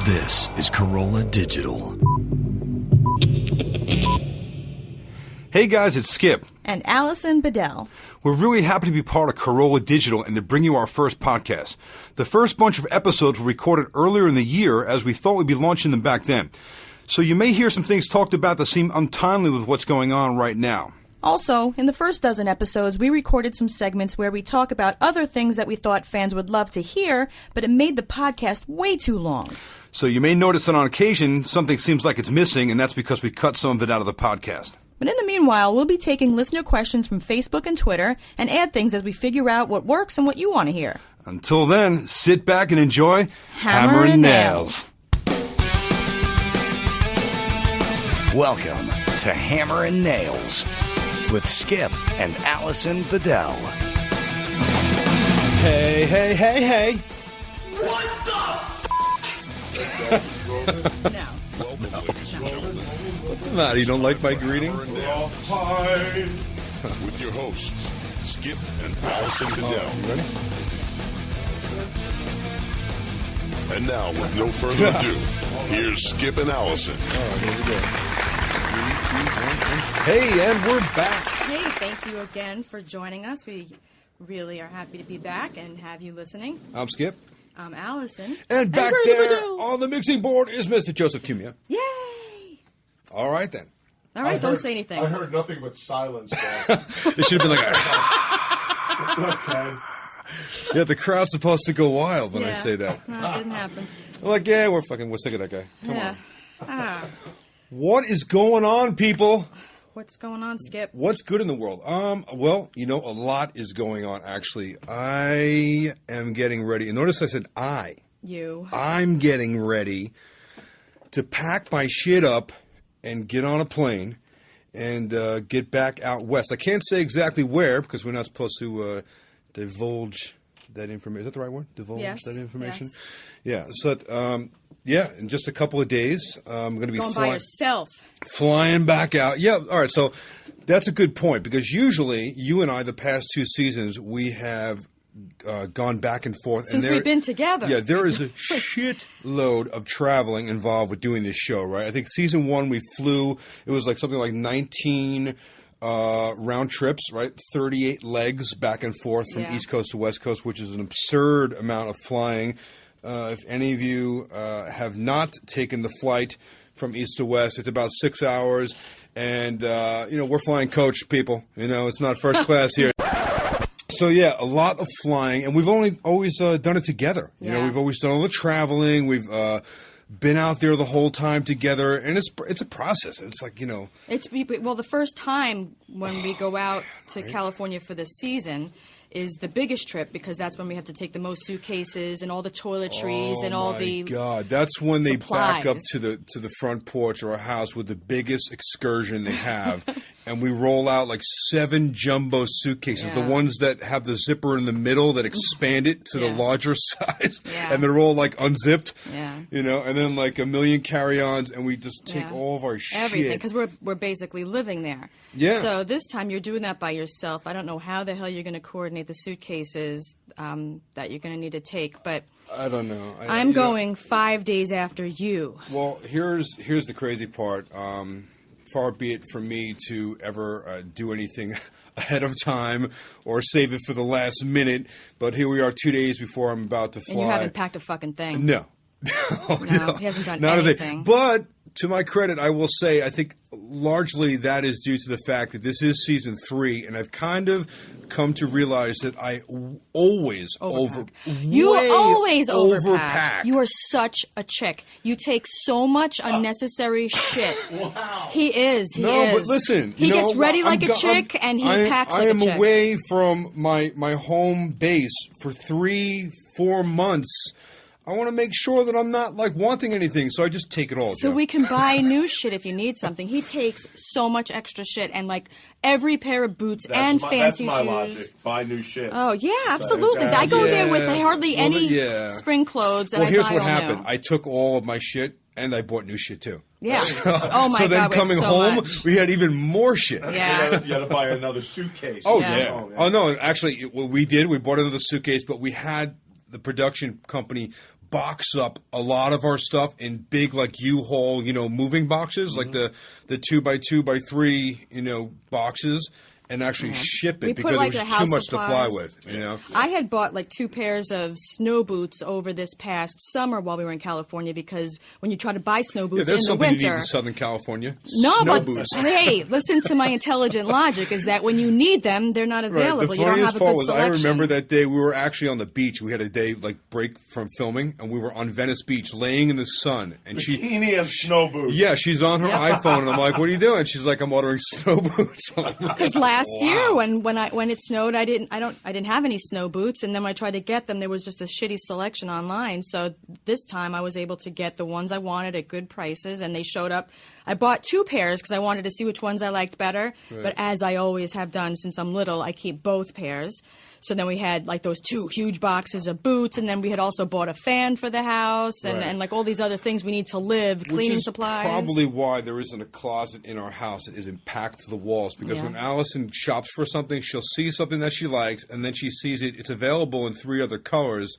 This is Corolla Digital. Hey guys, it's Skip. And Alison Bedell. We're really happy to be part of Corolla Digital and to bring you our first podcast. The first bunch of episodes were recorded earlier in the year as we thought we'd be launching them back then. So you may hear some things talked about that seem untimely with what's going on right now. Also, in the first dozen episodes, we recorded some segments where we talk about other things that we thought fans would love to hear, but it made the podcast way too long. So you may notice that on occasion, something seems like it's missing, and that's because we cut some of it out of the podcast. But in the meanwhile, we'll be taking listener questions from Facebook and Twitter and add things as we figure out what works and what you want to hear. Until then, sit back and enjoy Hammer and Nails. Welcome to Hammer and Nails with Skip and Alison Bedell. Hey, hey, hey, hey. What the No. What's the matter? You don't like my greeting? With your hosts, Skip and Alison Bedell. Ready? And now, with no further ado, here's Skip and Alison. Here we go. Hey, and we're back. Hey, thank you again for joining us. We really are happy to be back and have you listening. I'm Skip. I'm Allison. And back we're there the Bedells. on the mixing board is Mr. Joseph Cumia. Yay! All right, then. All right, don't say anything. I heard nothing but silence there. It should have been like, It's okay. yeah, the crowd's supposed to go wild when I Yeah. say that. No, it didn't happen. I'm like, yeah, we're sick of that guy. Come Yeah. on. Ah, What is going on, people? what's going on, Skip? What's good in the world? Well, you know, a lot is going on, actually. I am getting ready. And notice I said I. I'm getting ready to pack my shit up and get on a plane and get back out west. I can't say exactly where because we're not supposed to divulge that information. Is that the right word? Divulge Yes, that information? yes. Yeah. So, in just a couple of days, I'm going to be Going by yourself. flying back out. Yeah, all right. So that's a good point because usually you and I, the past two seasons, we have gone back and forth. Since we've been together. Yeah, there is a shitload of traveling involved with doing this show, right? I think season one we flew, it was like something like 19 round trips, right? 38 legs back and forth from Yeah. East Coast to West Coast, which is an absurd amount of flying. If any of you have not taken the flight from east to west, it's about 6 hours. And, we're flying coach, people. It's not first class here. So, yeah, a lot of flying. And we've always done it together. Yeah. We've always done all the traveling. We've been out there the whole time together. And it's a process. It's like, Well, the first time when we go out to California for this season is the biggest trip because that's when we have to take the most suitcases and all the toiletries and all the God, that's when they back up supplies. to the front porch or our house with the biggest excursion they have, and we roll out like 7 jumbo suitcases, Yeah. the ones that have the zipper in the middle that expand it to the Yeah. larger size, Yeah. and they're all like unzipped, Yeah. and then like a million carry-ons, and we just take Yeah. all of our everything shit. because we're basically living there. Yeah. So this time you're doing that by yourself. I don't know how the hell you're going to coordinate the suitcases that you're going to need to take, but I don't know. I'm going 5 days after you. Well, here's the crazy part. Far be it from me to ever do anything ahead of time or save it for the last minute. But here we are 2 days before I'm about to fly. And you haven't packed a fucking thing. No. No, he hasn't done Not a anything. thing. But to my credit, I will say I think largely that is due to the fact that this is season 3, and I've kind of come to realize that I always You always overpack. overpack. You are such a chick. You take so much unnecessary shit. Wow. He is. He No, is. but listen. He gets ready like a chick, and he packs like a chick. I am away from my home base for 3-4 months. I want to make sure that I'm not like wanting anything, so I just take it all. So Joe. we can buy new shit if you need something. He takes so much extra shit, and like every pair of boots and fancy that's my shoes. logic. Buy new shit. Oh yeah, absolutely. I go there with hardly Well, any yeah. spring clothes, and Well, I here's buy what all happened. new. I took all of my shit and I bought new shit too. Yeah. Oh my so then God, we had coming so home, much. we had even more shit. Yeah. You got to buy another suitcase. Oh Yeah. yeah. Oh no. Actually, what we did, we bought another suitcase, but we had the production company box up a lot of our stuff in big like U-Haul, moving boxes, like the 2x2x3, boxes. And actually ship it because like there was too much to fly with, I had bought like 2 pairs of snow boots over this past summer while we were in California because when you try to buy snow boots in the winter... there's something you need in Southern California. No, snow but boots. Hey, listen to my intelligent logic is that when you need them, they're not available. Right. You don't have a good was selection. I remember that day we were actually on the beach. We had a day like break from filming, and we were on Venice Beach laying in the sun. And Bikini and snow boots. Yeah, she's on her iPhone, and I'm like, "What are you doing?" She's like, "I'm ordering snow boots." Because last year when it snowed, I didn't have any snow boots, and then when I tried to get them, there was just a shitty selection online. So this time I was able to get the ones I wanted at good prices, and they showed up. I bought 2 pairs because I wanted to see which ones I liked better. Right. But as I always have done since I'm little, I keep both pairs. So then we had like those 2 huge boxes of boots, and then we had also bought a fan for the house, and like all these other things we need to live, cleaning supplies. Which is probably why there isn't a closet in our house that isn't packed to the walls. Because when Alison shops for something, she'll see something that she likes, and then she sees it's available in 3 other colors.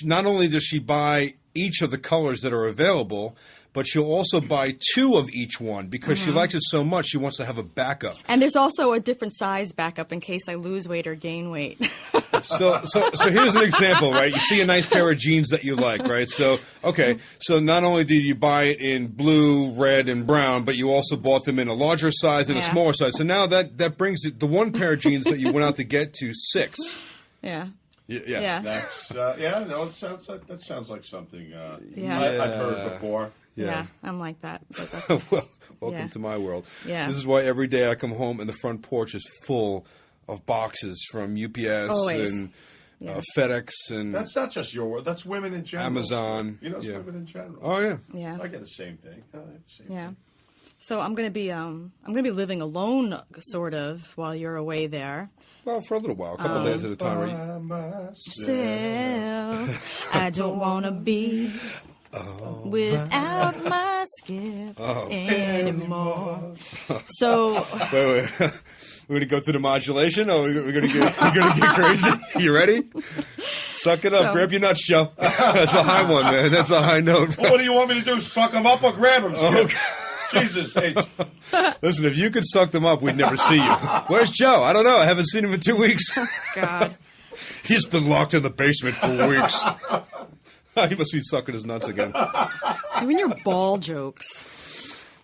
Not only does she buy each of the colors that are available, but she'll also buy 2 of each one because she likes it so much she wants to have a backup. And there's also a different size backup in case I lose weight or gain weight. So here's an example, right? You see a nice pair of jeans that you like, right? So not only did you buy it in blue, red, and brown, but you also bought them in a larger size and a smaller size. So now that brings it, the one pair of jeans that you went out to get to 6. Yeah. Yeah. That's that sounds like something I've heard before. Yeah, I'm like that. But that's, well, welcome to my world. Yeah. This is why every day I come home and the front porch is full of boxes from UPS and FedEx and... That's not just your world. That's women in general. Amazon. It's women in general. Oh, yeah. Yeah. I get the same thing. So I'm going to be living alone, sort of, while you're away there. Well, for a little while, a couple of days at a time. Right? I don't want to be without my Skip anymore. So wait. We're gonna go to the modulation, or we're gonna get crazy. You ready? Suck it up. Grab your nuts, Joe. That's a high one, man. That's a high note. Well, what do you want me to do? Suck them up or grab them? Okay. Jesus H. Listen, if you could suck them up, we'd never see you. Where's Joe? I don't know. I haven't seen him in 2 weeks. God. He's been locked in the basement for weeks. He must be sucking his nuts again. Even your ball jokes.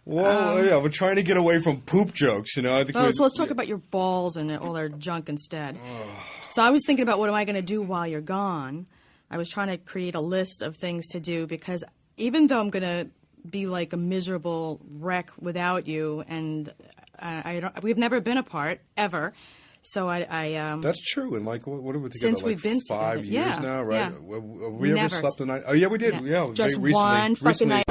Well, we're trying to get away from poop jokes, I think. So let's talk about your balls and all their junk instead. So I was thinking about what am I going to do while you're gone. I was trying to create a list of things to do because even though I'm going to be like a miserable wreck without you, and we've never been apart ever. So I that's true. And like, what are we together? Since we've been 5 years now, right? Yeah. Have we ever slept the night? Oh yeah, we did. Yeah, just very one fucking recently. night.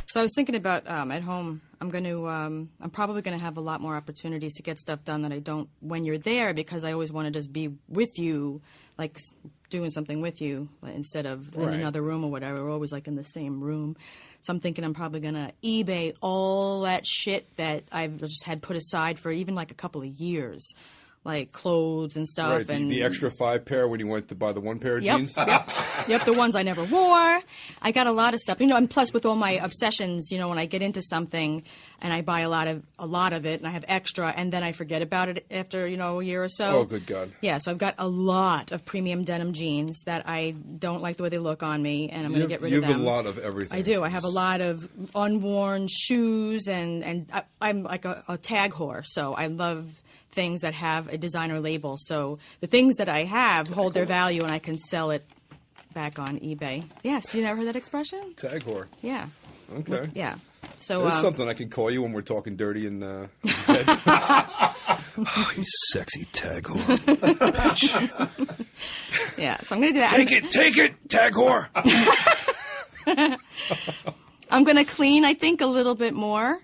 So I was thinking about at home. I'm probably going to have a lot more opportunities to get stuff done that I don't when you're there because I always want to just be with you, like doing something with you instead of in another room or whatever. We're always like in the same room. So I'm thinking I'm probably going to eBay all that shit that I've just had put aside for even like a couple of years. Like clothes and stuff. Right, and the extra 5 pair when you went to buy the 1 pair of jeans? Yep, the ones I never wore. I got a lot of stuff. And plus with all my obsessions, when I get into something and I buy a lot of it and I have extra and then I forget about it after, a year or so. Oh, good God. Yeah, so I've got a lot of premium denim jeans that I don't like the way they look on me and I'm going to get rid of them. You have a lot of everything. I do. I have a lot of unworn shoes and I'm like a tag whore, so I love things that have a designer label. So the things that I have hold their value and I can sell it back on eBay. Yes, you never heard that expression? Tag whore. Yeah. Okay. Yeah. So there's something I can call you when we're talking dirty in bed. Oh, you sexy tag whore. Bitch. Yeah, so I'm going to do that. Take it, tag whore. I'm going to clean, I think, a little bit more.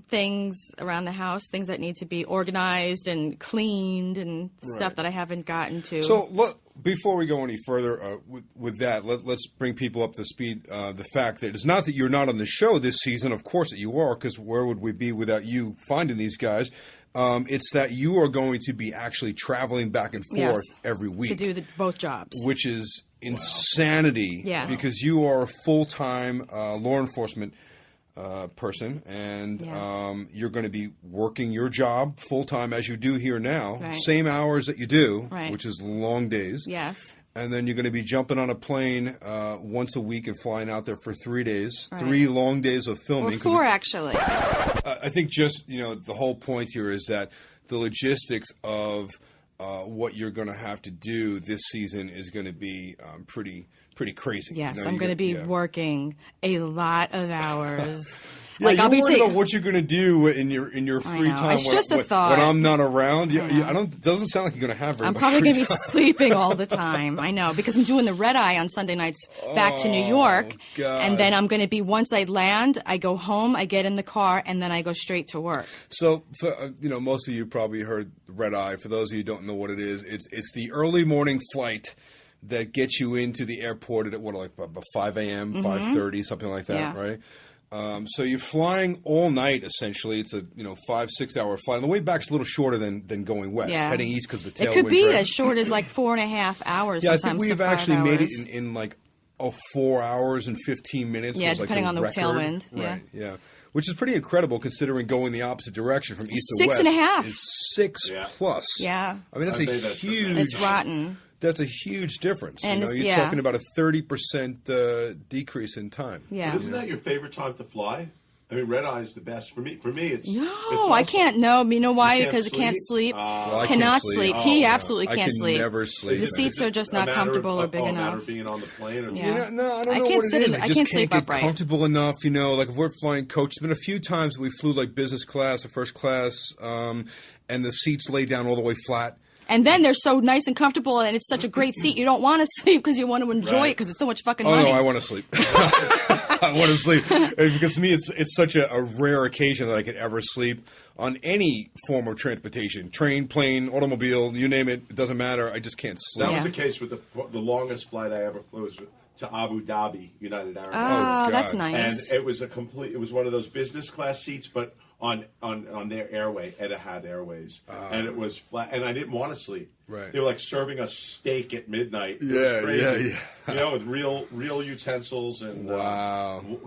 Things around the house, things that need to be organized and cleaned and stuff that I haven't gotten to. So before we go any further with that, let's bring people up to speed. The fact that it's not that you're not on the show this season, of course that you are, because where would we be without you finding these guys? It's that you are going to be actually traveling back and forth every week. To do both jobs. Which is insanity. Yeah. Because you are a full-time law enforcement person, and you're going to be working your job full-time as you do here now. Right. Same hours that you do, right. which is long days. Yes. And then you're going to be jumping on a plane once a week and flying out there for 3 days, right. 3 long days of filming. Or 4, actually. I think just, the whole point here is that the logistics of what you're going to have to do this season is going to be pretty crazy. Yes, I'm going to be working a lot of hours. Yeah, you're worried about what you're going to do in your free time. It's just a thought. When I'm not around. It doesn't sound like you're going to have very much I'm probably going to be time. sleeping all the time. I know, because I'm doing the red eye on Sunday nights back to New York. God. And then I'm going to be, once I land, I go home, I get in the car, and then I go straight to work. So, most of you probably heard red eye. For those of you who don't know what it is, it's the early morning flight that gets you into the airport at about 5 a.m., 5:30, something like that, right? So you're flying all night, essentially. It's a 5-6 hour flight. And the way back's a little shorter than going west, heading east because the tailwinds. It could be as short as like 4.5 hours. Yeah, I think we've actually made it in like 4 hours and 15 minutes. Yeah, depending on the tailwind. Right, yeah. Which is pretty incredible considering going the opposite direction from east to west. 6.5. Is 6 plus. Yeah. I mean, that's a huge. It's rotten. That's a huge difference. And you're talking about a 30% decrease in time. Yeah. But isn't that your favorite time to fly? I mean, red eye is the best for me. For me, it's no. It's I can't. No, you know why? Because I can't sleep. I cannot sleep. He absolutely can't I can sleep. Never sleep. The seats are just not comfortable or big enough. Matter of being on the plane. Or yeah. No, I don't know what it is. I just can't get comfortable enough. Like if we're flying coach, there's been a few times we flew like business class or first class, and the seats lay down all the way flat. And then they're so nice and comfortable, and it's such a great seat. You don't want to sleep because you want to enjoy it because it's so much fucking money. Oh, no, I want to sleep. I want to sleep. Because to me, it's such a rare occasion that I could ever sleep on any form of transportation. Train, plane, automobile, you name it. It doesn't matter. I just can't sleep. That was the case with the longest flight I ever flew was to Abu Dhabi, United Arab Emirates. Oh, that's And nice. it was it was one of those business class seats, but on their airway, Etihad Airways, and it was flat, and I didn't want to sleep. Right. They were like serving us steak at midnight. It was crazy. Yeah. With real utensils and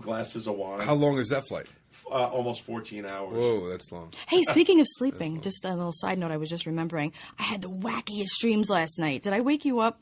glasses of wine. How long is that flight? Almost 14 hours. Whoa, that's long. Hey, speaking of sleeping, just a little side note I was just remembering. I had the wackiest dreams last night. Did I wake you up?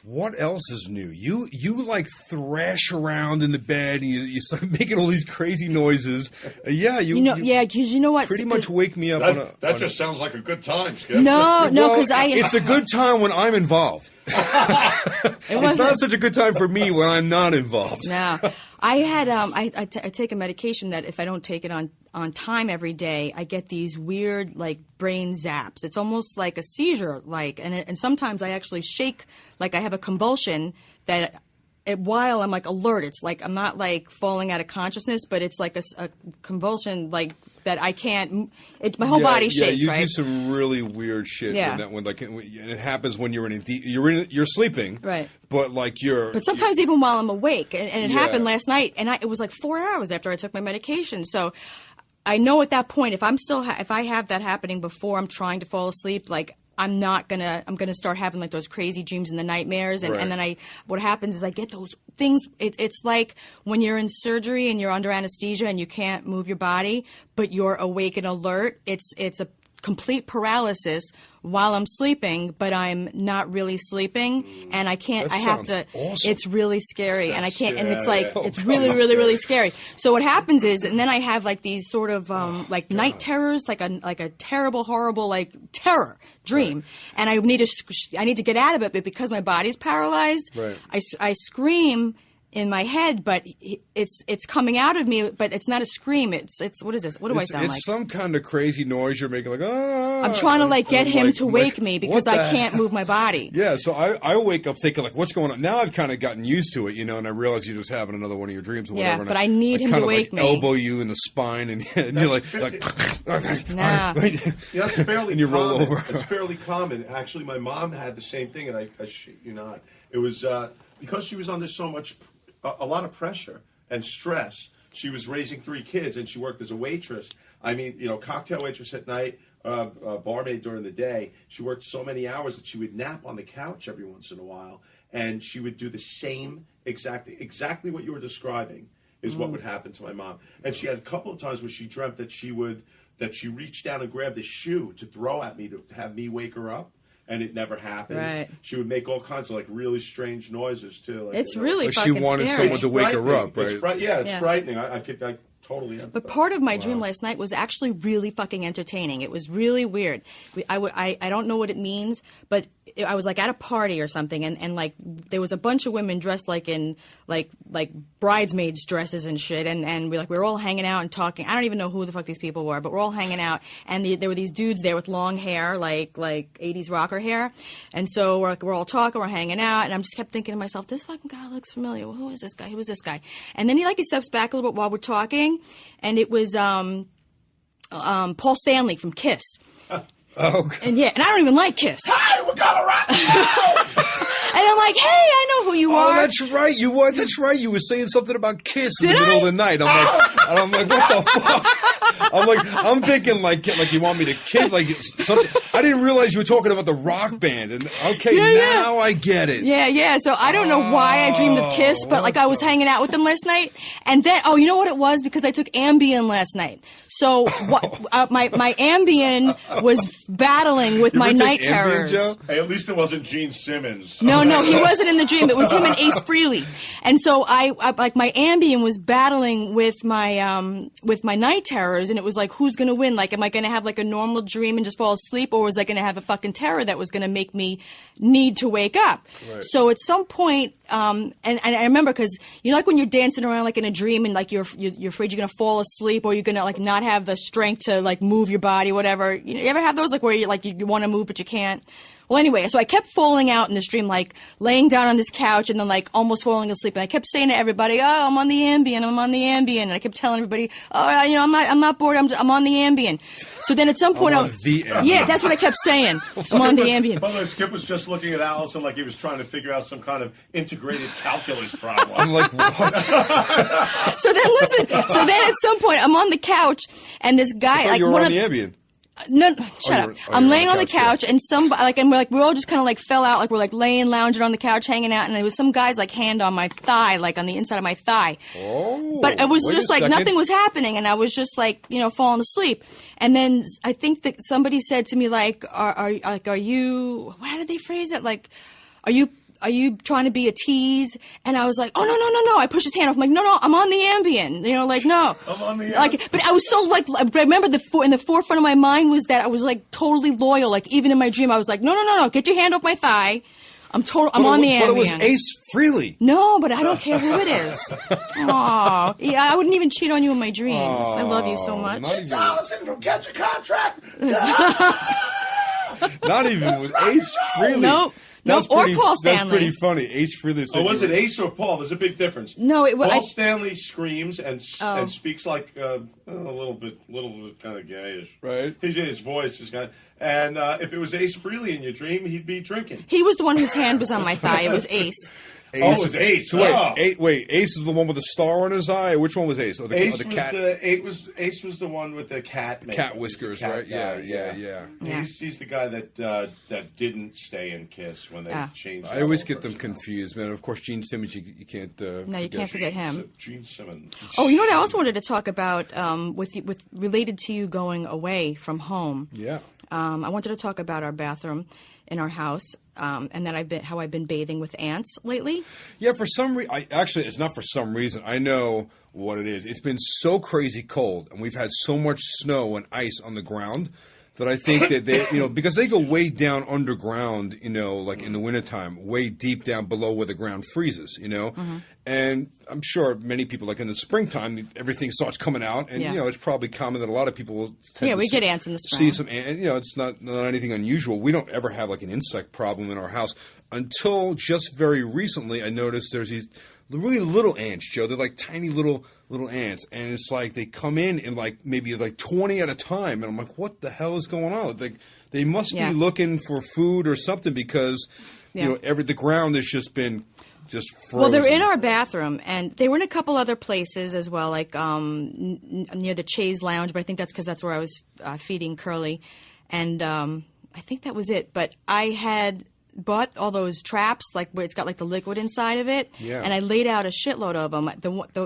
What else is new? You like thrash around in the bed and you start making all these crazy noises. Because you know what? Pretty much wake me up. That just sounds like a good time, Skip. No, because it's a good time when I'm involved. It's not such a good time for me when I'm not involved. No, I had I take a medication that if I don't take it on time every day, I get these weird like brain zaps. It's almost like a seizure, and sometimes I actually shake, like I have a convulsion that. While I'm like alert, it's like I'm not like falling out of consciousness, but it's like a convulsion like that I can't. My whole body shakes. You right? do some really weird shit. Yeah. And it happens when you're you're sleeping. Right. But But sometimes even while I'm awake, and it happened last night, and it was like 4 hours after I took my medication. So I know at that point if I have that happening before I'm trying to fall asleep, like. I'm gonna start having like those crazy dreams and the nightmares, and then what happens is I get those things. It's like when you're in surgery and you're under anesthesia and you can't move your body, but you're awake and alert. It's a complete paralysis while I'm sleeping, but I'm not really sleeping, and I can't. That I have to. Awesome. It's really scary, and I can't. And it's like it's really, really, really scary. So what happens is, and then I have like these sort of night terrors, like a terrible, horrible like terror dream, and I need to get out of it, but because my body's paralyzed, I scream in my head, but it's coming out of me, but it's not a scream. It's what is this? What do I sound like? It's some kind of crazy noise you're making, like I'm trying to get him to wake me because I can't move my body. Yeah, so I wake up thinking like, what's going on? Now I've kind of gotten used to it, and I realize you're just having another one of your dreams or whatever. Yeah, but I need him to wake me. Elbow you in the spine, and you're like nah. That's fairly and you common. roll over. It's fairly common. Actually, my mom had the same thing, and I shit you not. It was because she was under so much. A lot of pressure and stress. She was raising 3 kids, and she worked as a waitress. I mean, cocktail waitress at night, barmaid during the day. She worked so many hours that she would nap on the couch every once in a while, and she would do the same exactly what you were describing is what would happen to my mom. And she had a couple of times where she dreamt that she reached down and grabbed a shoe to throw at me to have me wake her up. And it never happened. Right. She would make all kinds of really strange noises too. It's really fucking scary. She wanted someone to wake her up, right? It's frightening. I totally empathize. But part of my dream last night was actually really fucking entertaining. It was really weird. I don't know what it means, but I was at a party or something, and there was a bunch of women dressed in bridesmaids dresses and shit, and we were all hanging out and talking. I don't even know who the fuck these people were, but we're all hanging out, and there were these dudes there with long hair, like 80s rocker hair, and so we're all talking, we're hanging out, and I just kept thinking to myself, this fucking guy looks familiar. Well, who is this guy? Who is this guy? And then he steps back a little bit while we're talking, and it was Paul Stanley from Kiss. Oh, God. And I don't even like Kiss. Hi, we're gonna rock you. And I'm like, hey, I know who you are. Oh, that's right. You were. That's right. You were saying something about Kiss in the middle of the night. I'm like, what the fuck? I'm thinking you want me to kiss something. I didn't realize you were talking about the rock band. And now I get it. Yeah. So I don't know why I dreamed of Kiss, but I was hanging out with them last night, and then you know what it was? Because I took Ambien last night. So my Ambien was battling with my night terrors. Hey, at least it wasn't Gene Simmons. No, he wasn't in the dream. It was him and Ace Frehley. And so I my Ambien was battling with my night terrors, and it was who's going to win? Am I going to have a normal dream and just fall asleep, or was I going to have a fucking terror that was going to make me need to wake up? Right. So at some point, and I remember because when you're dancing around in a dream and you're afraid you're going to fall asleep or you're going to not have the strength to move your body, whatever. You ever have those where you want to move but you can't? Well, anyway, so I kept falling out in this dream, laying down on this couch and then almost falling asleep. And I kept saying to everybody, "Oh, I'm on the Ambien. I'm on the Ambien." And I kept telling everybody, "Oh, I'm not bored. I'm on the Ambien." So then at some point, yeah, that's what I kept saying. I'm on the Ambien. By the way, Skip was just looking at Alison like he was trying to figure out some kind of integrated calculus problem. I'm like, what? So then listen. So then at some point, I'm on the couch and this guy, you were on the Ambien. No, shut up. I'm laying on the couch, and we all just kind of fell out, we're laying, lounging on the couch, hanging out, and there was some guy's hand on my thigh, on the inside of my thigh. Oh, but it was just nothing was happening, and I was just falling asleep. And then I think that somebody said to me are you? How did they phrase it? Are you trying to be a tease? And I was like, oh, no. I pushed his hand off. I'm like, no, I'm on the Ambien. No. I'm on the Ambien. But I was so I remember in the forefront of my mind was that I was totally loyal. Even in my dream, I was like, no, get your hand off my thigh. I'm on the Ambien. But it was Ace Frehley. No, but I don't care who it is. Aw. Yeah, I wouldn't even cheat on you in my dreams. I love you so much. It's Alison from Catch a Contract. Not even with Ace Frehley. Nope. Or Paul Stanley. That's pretty funny. Ace Frehley. Was it Ace or Paul? There's a big difference. No, Paul Stanley screams and speaks a little bit kind of gayish. Right. His voice is kind of, and if it was Ace Frehley in your dream, he'd be drinking. He was the one whose hand was on my thigh. It was Ace. Ace. Oh, it was Ace. So wait, Ace is the one with the star on his eye? Which one was Ace? Or the cat? Ace was the one with the cat. Cat whiskers, right? Yeah. He's the guy that didn't stay in Kiss when they changed. I always get them confused, man. Of course, Gene Simmons, you can't. No, you can't forget him. Gene Simmons. Oh, you know what I also wanted to talk about with related to you going away from home. Yeah. I wanted to talk about our bathroom in our house, and that how I've been bathing with ants lately. Yeah, for some reason, actually, it's not for some reason. I know what it is. It's been so crazy cold, and we've had so much snow and ice on the ground that I think that they, because they go way down underground, in the wintertime, way deep down below where the ground freezes, Mm-hmm. And I'm sure many people, in the springtime, everything starts coming out, and, it's probably common that a lot of people will tend we get ants in the spring. See some, and, it's not anything unusual. We don't ever have, an insect problem in our house until just very recently I noticed there's these really little ants, Joe. They're tiny little ants, and it's they come in maybe 20 at a time, and I'm like, what the hell is going on? They must be looking for food or something because the ground has just been just frozen. Well, they're in our bathroom, and they were in a couple other places as well, like near the Chaise Lounge, but I think that's because that's where I was feeding Curly. And I think that was it. But I had bought all those traps, like where it's got like the liquid inside of it, and I laid out a shitload of them.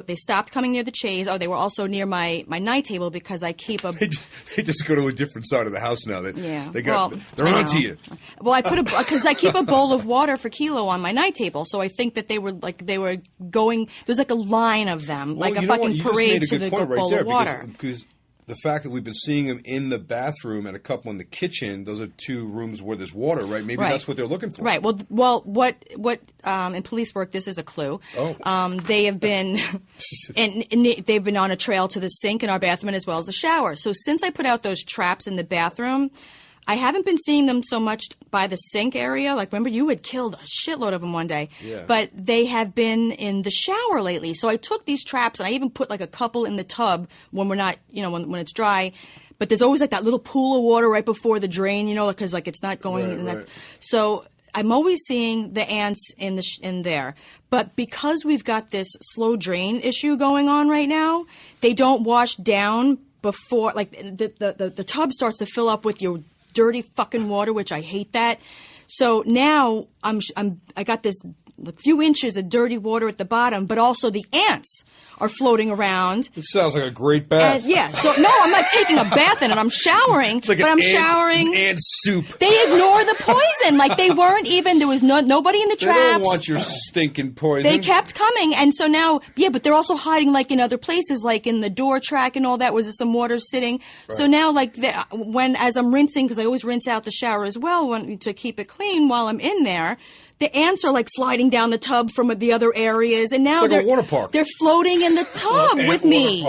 They stopped coming near the Chaise. Oh, they were also near my night table because I keep a. They just go to a different side of the house now. They're on to you. Well, I put because I keep a bowl of water for Kilo on my night table, so I think that they were going. There's like a line of them, like a fucking parade to the bowl of water. Because the fact that we've been seeing them in the bathroom and a couple in the kitchen, those are 2 rooms where there's water, right? Maybe that's what they're looking for. Right. Well, what in police work, this is a clue. Oh. They have been and they've been on a trail to the sink in our bathroom as well as the shower. So since I put out those traps in the bathroom, I haven't been seeing them so much by the sink area. Like, remember, you had killed a shitload of them one day. Yeah. But they have been in the shower lately. So I took these traps, and I even put, like, a couple in the tub when we're not, when it's dry. But there's always, like, that little pool of water right before the drain, because, like, it's not going in that. So I'm always seeing the ants in there. But because we've got this slow drain issue going on right now, they don't wash down before, like, the tub starts to fill up with your dirty fucking water, which I hate that. So now I got this few inches of dirty water at the bottom, but also the ants are floating around. It sounds like a great bath. So no, I'm not taking a bath in it. I'm showering, but I'm showering. Ant soup. They ignore the poison. Like they weren't even. There was nobody in the traps. They don't want your stinking poison. They kept coming, and so now, but they're also hiding like in other places, like in the door track and all that, where there's some water sitting. Right. So now, like as I'm rinsing, because I always rinse out the shower as well to keep it clean while I'm in there. The ants are like sliding down the tub from the other areas, and now it's like a water park. They're floating in the tub with me.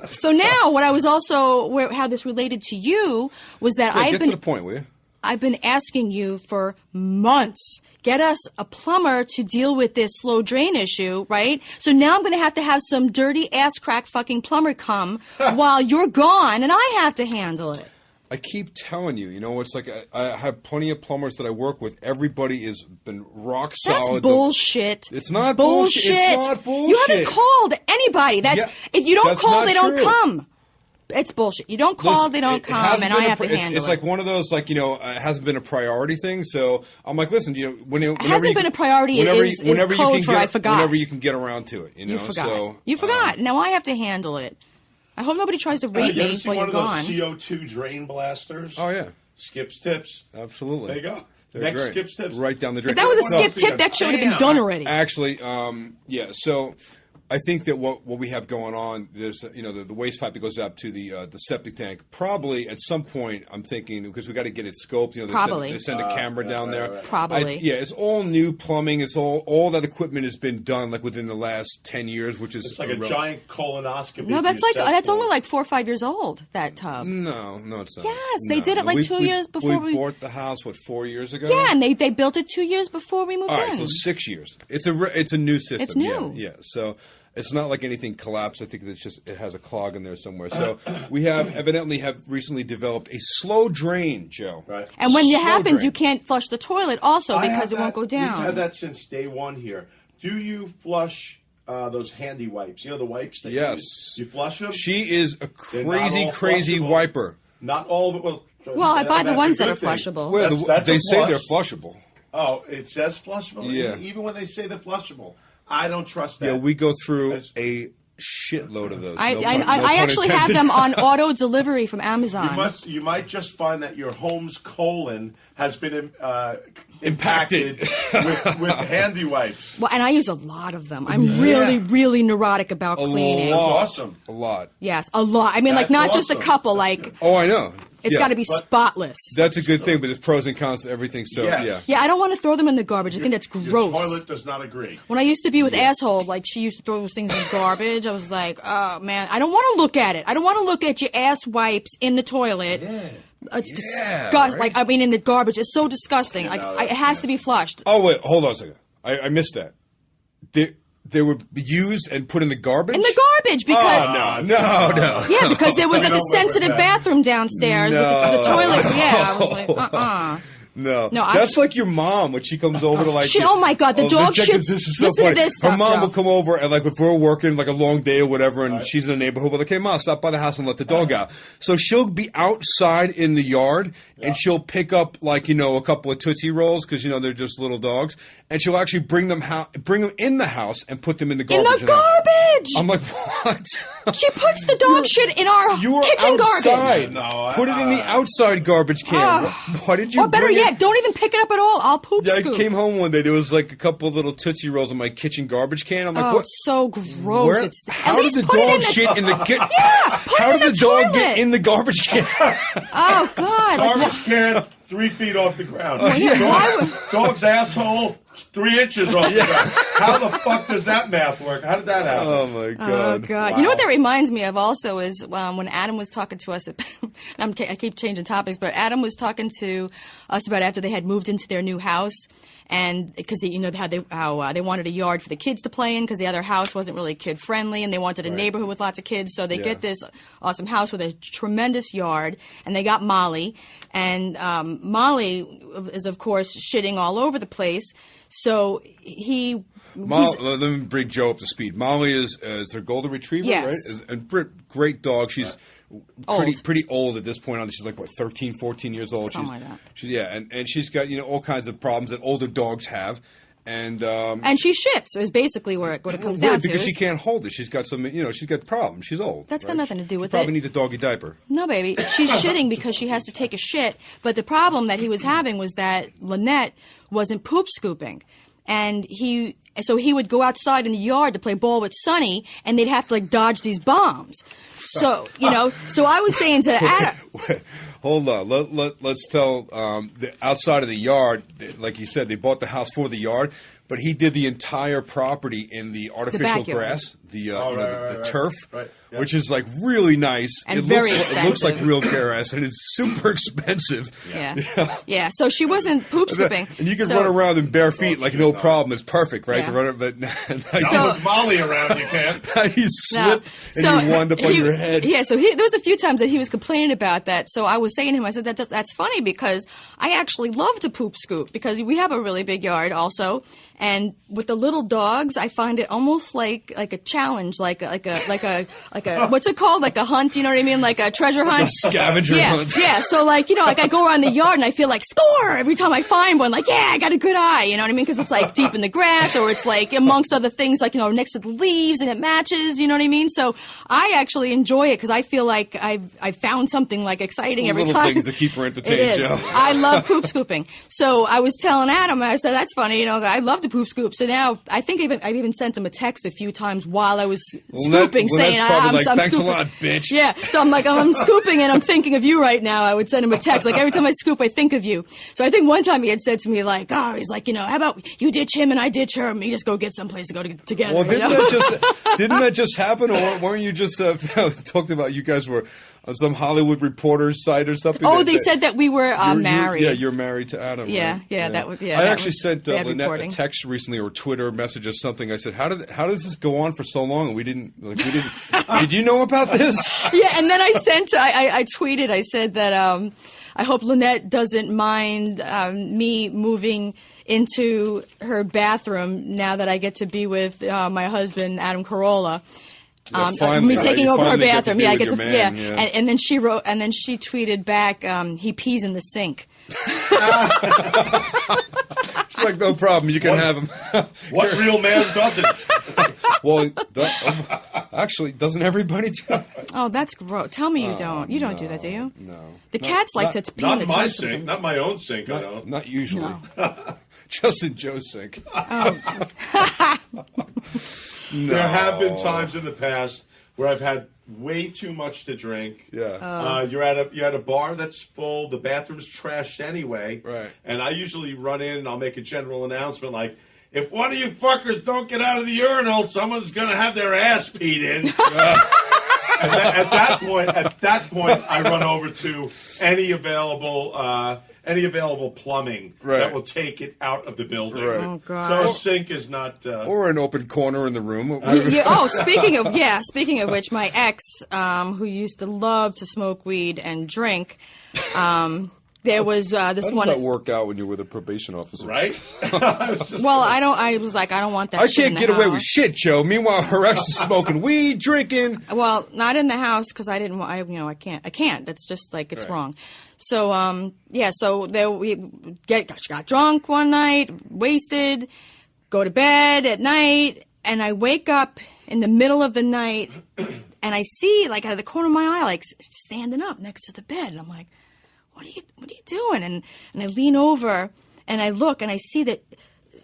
So now, what I was also how this related to you was that get to the point, will you? I've been asking you for months. Get us a plumber to deal with this slow drain issue, right? So now I'm going to have some dirty ass crack fucking plumber come while you're gone, and I have to handle it. I keep telling you, it's like I have plenty of plumbers that I work with. Everybody has been rock solid. That's bullshit. It's not bullshit. It's not bullshit. You haven't called anybody. If you don't call, they don't come. It's bullshit. You don't call, they don't come, and I have to handle it. It's like one of those, it hasn't been a priority thing. So I'm like, listen, whenever it hasn't been a priority. Is code for I forgot. Whenever you can get around to it, You forgot. You forgot. Now I have to handle it. I hope nobody tries to rape me while you're gone. You ever seen one of those CO2 drain blasters? Oh, yeah. Skip's Tips. Absolutely. There you go. They're Next great. Skip's Tips. Right down the drain. If that was a skip tip, that should have been done already. Actually, so I think that what we have going on, there's the waste pipe that goes up to the septic tank. Probably at some point, I'm thinking, because we got to get it scoped. They send a camera down there. Probably. It's all new plumbing. It's all that equipment has been done within the last 10 years, which is it's like a giant colonoscopy. No, that's only like 4 or 5 years old. That tub. No, it's not. Yes, they did it 2 years before we bought the house. 4 years ago? Yeah, and they built it 2 years before we moved in. All right, so 6 years. It's a new system. It's new. Yeah. So. It's not like anything collapsed. I think it has a clog in there somewhere. So we have recently developed a slow drain, Joe. Right. And when it happens, you can't flush the toilet also because it won't go down. We've had that since day one here. Do you flush those handy wipes? The wipes that you flush them? She is a crazy wiper. Not all of it. Well, I buy the ones that are flushable. Well, they say they're flushable. Oh, it says flushable? Yeah. Even when they say they're flushable. I don't trust that. Yeah, we go through a shitload of those. I actually have them on auto delivery from Amazon. You might just find that your home's colon has been impacted with handy wipes. Well, and I use a lot of them. I'm really neurotic about cleaning. Awesome. A lot. Yes, a lot. I mean, not just a couple. Oh, I know. It's got to be spotless. That's a good thing, but there's pros and cons to everything. So yes. Yeah, I don't want to throw them in the garbage. I think that's gross. Your toilet does not agree. When I used to be with asshole, she used to throw those things in garbage. I was like, oh man, I don't want to look at it. I don't want to look at your ass wipes in the toilet. Yeah. It's disgusting. Right? In the garbage, it's so disgusting. It has to be flushed. Oh wait, hold on a second. I missed that. They were used and put in the garbage? In the garbage because... No. Yeah, because there was a sensitive bathroom downstairs with the toilet. Yeah, I was like, No, that's like your mom when she comes over to like. Oh my God, the dog shits. This is so Listen funny. to this stuff, Her mom Joe. will come over and like if we're working like a long day or whatever, and she's in the neighborhood. Well, okay, Mom, stop by the house and let the dog out. So she'll be outside in the yard and she'll pick up like a couple of Tootsie Rolls because they're just little dogs, and she'll actually bring them in the house and put them in the garbage. In the garbage. I'm like, what? She puts the dog shit in our kitchen outside. garbage. No, put it in the outside garbage can. Why did you? Or better yet, don't even pick it up at all. I'll poop scoop. I came home one day. There was like a couple of little Tootsie Rolls in my kitchen garbage can. I'm like, what? It's so gross. How did the dog shit in the kitchen? How did the dog get in the garbage can? Oh God! Garbage can 3 feet off the ground. Dog's asshole 3 inches off the ground. How the fuck does that math work? How did that happen? Oh my God! Oh God! Wow. You know what that reminds me of also is when Adam was talking to us. I keep changing topics, but Adam was talking to us about after they had moved into their new house. And because how they wanted a yard for the kids to play in because the other house wasn't really kid friendly, and they wanted a neighborhood with lots of kids, so they get this awesome house with a tremendous yard, and they got Molly, and Molly is of course shitting all over the place, so let me bring Joe up to speed. Molly is her golden retriever, right? And great dog. She's pretty old at this point. She's like 13, 14 years old. Something like that. And she's got all kinds of problems that older dogs have. And she shits is basically what it comes down to. Because she can't hold it. She's got she's got problems. She's old. That's got nothing to do with it. Probably needs a doggy diaper. No, baby. She's shitting because she has to take a shit. But the problem that he was having was that Lynette wasn't poop scooping. And so he would go outside in the yard to play ball with Sonny, and they'd have to dodge these bombs. So so I was saying to Adam, hold on, let's tell the outside of the yard, like you said, they bought the house for the yard, but he did the entire property in the artificial grass, the turf, which is like really nice. And it looks like real grass, and it's super expensive. Yeah. So she wasn't poop scooping, and you can run around in bare feet like no problem. It's perfect, right? Yeah. But with Molly around, you can't. You slip and you wind up on your head. Yeah. So there was a few times that he was complaining about that. So I was saying to him, I said that's funny because I actually love to poop scoop because we have a really big yard also. And with the little dogs, I find it almost like a challenge, like a what's it called? Like a hunt, you know what I mean? Like a treasure hunt. Like a scavenger hunt. Yeah. So I go around the yard and I feel like score every time I find one. Like, yeah, I got a good eye, you know what I mean? Because it's like deep in the grass, or it's like amongst other things, like next to the leaves, and it matches, you know what I mean? So I actually enjoy it because I feel like I found something like exciting every little time. Things that keep her entertained. It is. Joe. I love poop scooping. So I was telling Adam, I said that's funny, I love to poop scoop. So now I think I've even sent him a text a few times while I was scooping, saying I'm thanks scooping. a lot, bitch. Yeah, so I'm like, I'm scooping and I'm thinking of you right now. I would send him a text like every time I scoop, I think of you. So I think one time he had said to me like, he's like, how about you ditch him and I ditch her, and we just go get someplace to go together. Well, didn't that just happen, or weren't you just talked about you guys were on some Hollywood Reporter's site or something? Oh, they said that we were married. You're married to Adam. Yeah, right? yeah, that was. Yeah, I actually sent Lynette reporting. a text recently or Twitter message or something. I said, how does this go on for so long? And we didn't. Did you know about this? Yeah, and then I tweeted. I said that I hope Lynette doesn't mind me moving into her bathroom now that I get to be with my husband Adam Carolla. Me taking over her bathroom. Yeah, I get to. Yeah. And then she wrote, and then she tweeted back, he pees in the sink. She's like, no problem, you can have him. What real man doesn't? Well, actually, doesn't everybody do that? Oh, that's gross. Tell me you don't. You don't do that, do you? No. The cats like to pee in the my tub. sink, not my own sink. I don't. Not usually. No. Just in Joe's sink. Oh. No. There have been times in the past where I've had way too much to drink. Yeah. You're at a bar that's full. The bathroom's trashed anyway. Right. And I usually run in and I'll make a general announcement like, if one of you fuckers don't get out of the urinal, someone's gonna have their ass peed in. And at that point, I run over to any available plumbing that will take it out of the building. Right. Oh, God. So a sink is not... or an open corner in the room. Speaking of which, my ex, who used to love to smoke weed and drink, there was this one. How does that work out when you're with a probation officer? Right? I was like, I don't want that. I shit can't get away with shit, Joe. Meanwhile, her ex is smoking weed, drinking. Well, not in the house because I didn't. I can't. That's just like it's wrong. So So there we got drunk one night, wasted, go to bed at night, and I wake up in the middle of the night, and I see like out of the corner of my eye, like standing up next to the bed, and I'm like, what are you doing? And I lean over and I look and I see that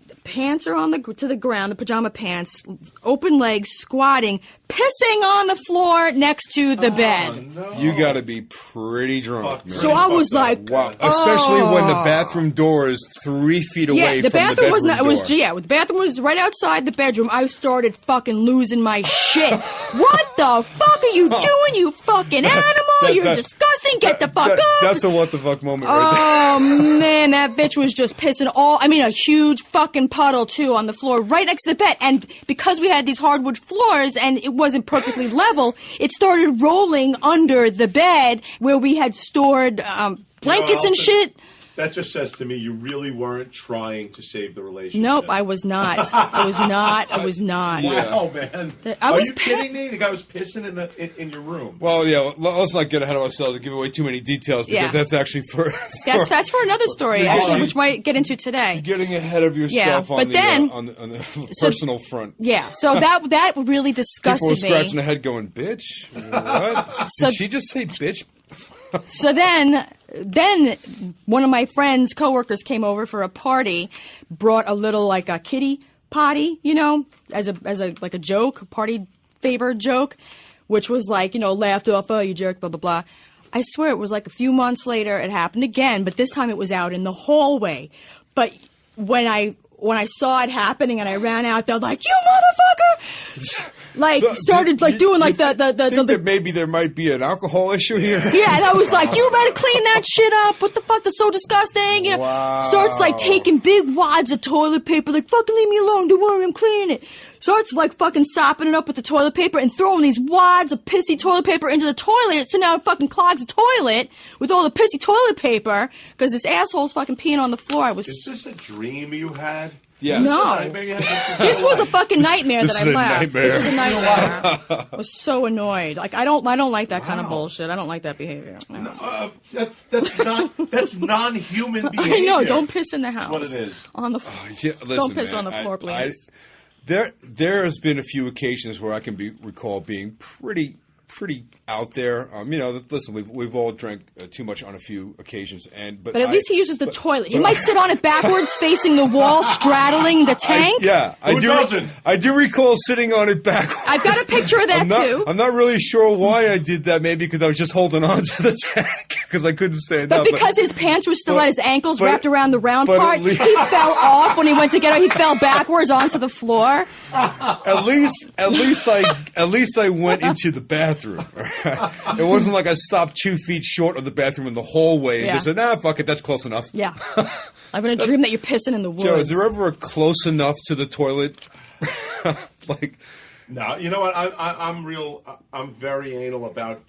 the pants are on to the ground, the pajama pants, open legs, squatting, pissing on the floor next to the bed. No. You got to be pretty drunk, man. So I was like, wow. Especially when the bathroom door is 3 feet away the from bathroom the bedroom was not. It was door. the bathroom was right outside the bedroom. I started fucking losing my shit. What the fuck are you doing, you fucking animal? You're disgusting. Get the fuck up. That's a what the fuck moment right there. Oh man, that bitch was just pissing a huge fucking puddle too on the floor right next to the bed. And because we had these hardwood floors and it wasn't perfectly level, it started rolling under the bed where we had stored blankets and shit. That just says to me you really weren't trying to save the relationship. Nope, I was not. I was not. Wow, man. Are you kidding me? The guy was pissing in your room. Well, yeah, let's not get ahead of ourselves and give away too many details because that's actually for that's for another story, actually, which we might get into today. You're getting ahead of yourself on the personal front. Yeah, so that really disgusted me. People were scratching their head going, bitch? What? Did she just say bitch? So then one of my friends' coworkers came over for a party, brought a little like a kiddie potty, as a joke, party favor joke, which was like, laughed off, oh, you jerk, blah, blah, blah. I swear it was like a few months later, it happened again, but this time it was out in the hallway. But when I saw it happening and I ran out, they're like, you motherfucker! Started doing like the that maybe there might be an alcohol issue here. Yeah, and I was like, you better clean that shit up. What the fuck? That's so disgusting. Wow. Starts taking big wads of toilet paper, fucking leave me alone. Don't worry, I'm cleaning it. Starts fucking sopping it up with the toilet paper and throwing these wads of pissy toilet paper into the toilet. So now it fucking clogs the toilet with all the pissy toilet paper because this asshole's fucking peeing on the floor. Is this a dream you had? Yes. No. This was a fucking nightmare that I left. This was a nightmare. I was so annoyed. I don't like that kind of bullshit. I don't like that behavior. No. That's non-human behavior. I know. Don't piss in the house. That's what it is. On the don't piss on the floor, please. There has been a few occasions where I can recall being pretty out there. Listen, we've all drank too much on a few occasions, but at least he uses the toilet. He might sit on it backwards, facing the wall, straddling the tank. I do recall sitting on it backwards. I've got a picture of that too. I'm not really sure why I did that. Maybe because I was just holding on to the tank because I couldn't stand up. But because his pants were still at his ankles, wrapped around the round part, he fell off when he went to get her. He fell backwards onto the floor. At least I went into the bathroom. It wasn't like I stopped 2 feet short of the bathroom in the hallway and just said, nah, fuck it, that's close enough. Yeah. I'm going to dream that you're pissing in the woods. Joe, is there ever a close enough to the toilet? No, you know what? I'm very anal about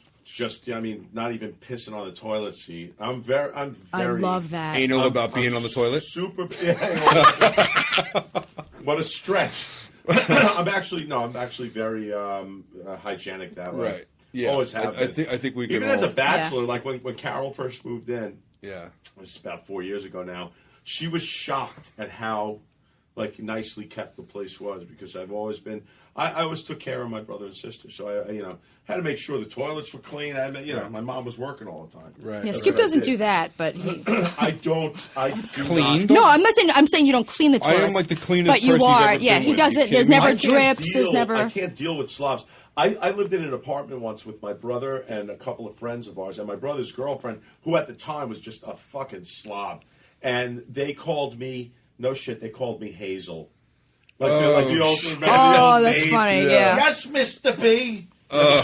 not even pissing on the toilet seat. I'm very I love that. Anal about being on the toilet? Super What a stretch. I'm actually very hygienic that way. Right. Yeah. Always have been. I think we can even as a bachelor, like when Carol first moved in. Yeah. It was about 4 years ago now. She was shocked at how nicely kept the place was because I've always been. I always took care of my brother and sister, so I had to make sure the toilets were clean. My mom was working all the time. Right. Yeah, Skip doesn't do that, but he. I do clean. No, I'm not saying. I'm saying you don't clean the toilets. I am like the cleanest but you person are. you've ever Yeah, been he with. doesn't. There's never drips. There's never. I can't deal with slobs. I lived in an apartment once with my brother and a couple of friends of ours, and my brother's girlfriend, who at the time was just a fucking slob, and they called me. No shit, they called me Hazel. That's funny. Yeah. Yes, Mr. B.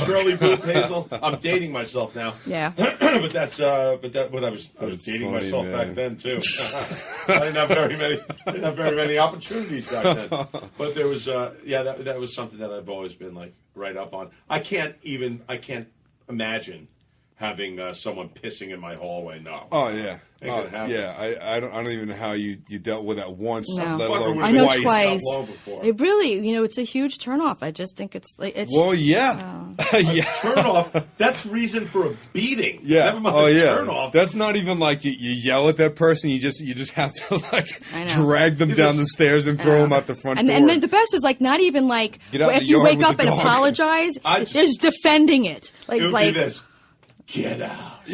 Shirley Booth Hazel. I'm dating myself now. Yeah. but I was dating funny, myself man. back then too. I didn't have very many opportunities back then. But there was that was something that I've always been right up on. I can't imagine having someone pissing in my hallway. No. Oh yeah. Yeah, I don't even know how you dealt with that once, let alone I know twice. It really, it's a huge turnoff. I just think it's like it's. Well, yeah, yeah. Turnoff. That's reason for a beating. Yeah. Never mind turnoff. That's not even like you yell at that person. You just have to drag them down the stairs and throw them out the front door. And then the best is not even if you wake up and apologize, there's defending it. It would be this. Get out.